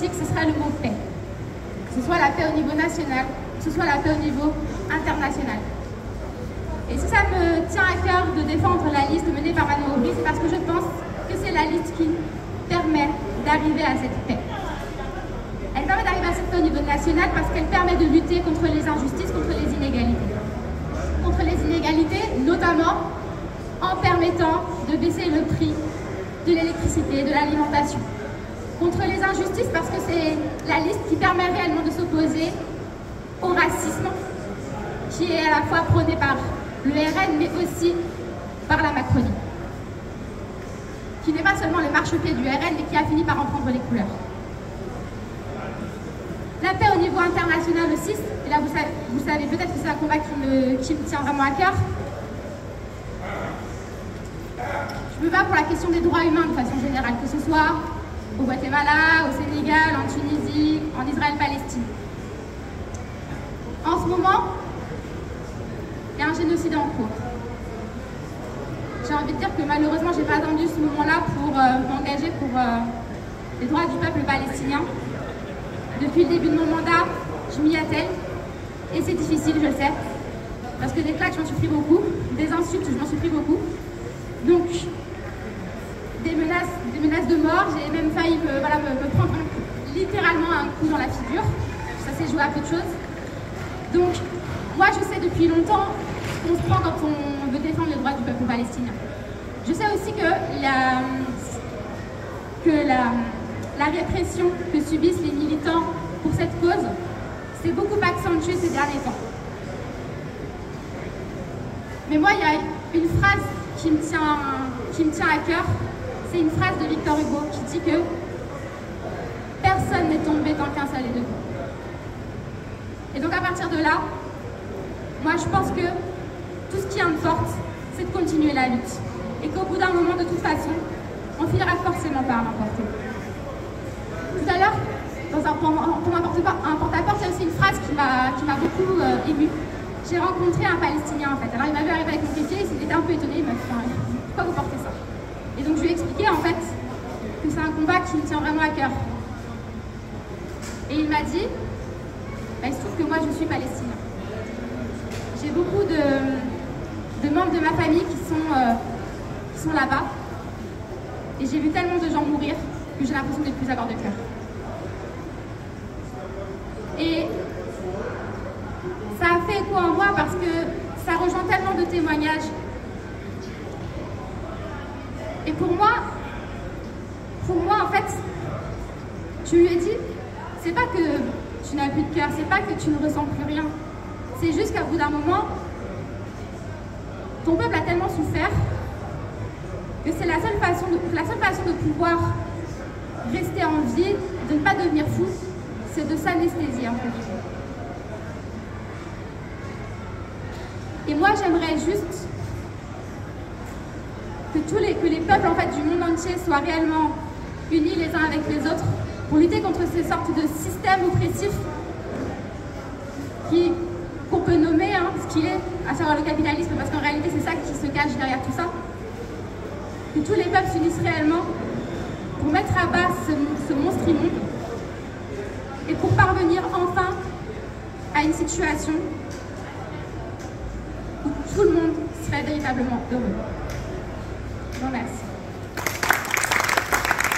politique, ce serait le mot paix. Que ce soit la paix au niveau national, que ce soit la paix au niveau international. Et si ça me tient à cœur de défendre la liste menée par Manon Aubry, c'est parce que je pense que c'est la liste qui permet d'arriver à cette paix. Elle permet d'arriver à cette paix au niveau national parce qu'elle permet de lutter contre les injustices, contre les inégalités. Contre les inégalités, notamment en permettant de baisser le prix de l'électricité, de l'alimentation. Contre les injustices parce que c'est la liste qui permet réellement de s'opposer au racisme qui est à la fois prôné par le RN mais aussi par la Macronie. Qui n'est pas seulement le marchepied du RN mais qui a fini par en prendre les couleurs. La paix au niveau international aussi, et là vous savez peut-être que c'est un combat qui me tient vraiment à cœur. Je me bats pour la question des droits humains de façon générale, que ce soit au Guatemala, au Sénégal, en Tunisie, en Israël-Palestine. En ce moment, il y a un génocide en cours. J'ai envie de dire que malheureusement, je n'ai pas attendu ce moment-là pour m'engager pour les droits du peuple palestinien. Depuis le début de mon mandat, je m'y attelle. Et c'est difficile, je le sais. Parce que des claques, je m'en suis pris beaucoup. Des insultes, je m'en suis pris beaucoup. Donc, des menaces de mort. J'ai même failli me prendre littéralement un coup dans la figure. Ça s'est joué à peu de choses. Donc, moi, je sais depuis longtemps ce qu'on se prend quand on veut défendre les droits du peuple palestinien. Je sais aussi que la répression que subissent les militants pour cette cause s'est beaucoup accentuée ces derniers temps. Mais moi, il y a une phrase qui me tient à cœur. C'est une phrase de Victor Hugo qui dit que personne n'est tombé tant qu'un seul est debout. Et donc à partir de là, moi je pense que tout ce qui importe, c'est de continuer la lutte. Et qu'au bout d'un moment, de toute façon, on finira forcément par l'emporter. Tout à l'heure, dans un porte-à-porte, il y a aussi une phrase qui m'a beaucoup émue. J'ai rencontré un Palestinien en fait. Alors il m'avait arrivé avec mon kéké, il était un peu étonné, il m'a dit pourquoi vous portez ça? Et donc je lui ai expliqué en fait que c'est un combat qui me tient vraiment à cœur. Et il m'a dit, il se trouve que moi je suis palestinien. J'ai beaucoup de membres de ma famille qui sont là-bas. Et j'ai vu tellement de gens mourir que j'ai l'impression de ne plus avoir de cœur. Et ça a fait écho en moi parce que ça rejoint tellement de témoignages. Et pour moi en fait, tu lui ai dit, c'est pas que tu n'as plus de cœur, c'est pas que tu ne ressens plus rien. C'est juste qu'à bout d'un moment, ton peuple a tellement souffert que c'est la seule façon de pouvoir rester en vie, de ne pas devenir fou, c'est de s'anesthésier un peu. Et moi, j'aimerais juste que les peuples en fait, du monde entier soient réellement unis les uns avec les autres pour lutter contre ces sortes de systèmes oppressifs qu'on peut nommer ce qu'il est, à savoir le capitalisme, parce qu'en réalité, c'est ça qui se cache derrière tout ça. Que tous les peuples s'unissent réellement pour mettre à bas ce monstre immonde et pour parvenir enfin à une situation où tout le monde serait véritablement heureux. Je vous remercie.